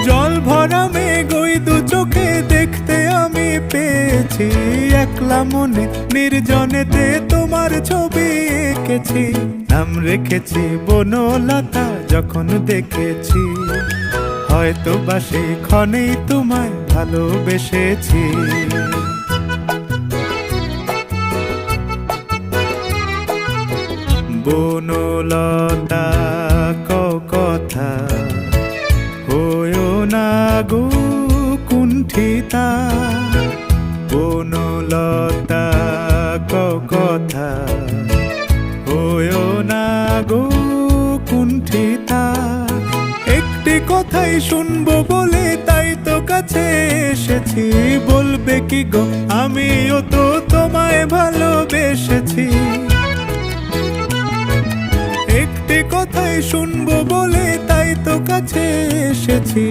জল ভরা মেঘ ওই দু চোখে দেখতে আমি পেয়েছি, একলা মনে নির্জনেতে তোমার ছবি এঁকেছি। নাম রেখেছি বনলতা যখন দেখেছি, হয়তো বা সেই ক্ষণেই তোমায় ভালোবেসেছি। বনলতা কথা হয়ো না গো কুণ্ঠিতা, বনলতা কথা হয়ো না গো কুণ্ঠিতা। একটি কথাই শুনবো বলে তাই তো কাছে এসেছি, বলবে কি গো আমিও তো তোমায় ভালোবেসেছি। একটি কথাই শুনবো বলে তাই তো কাছে এসেছি,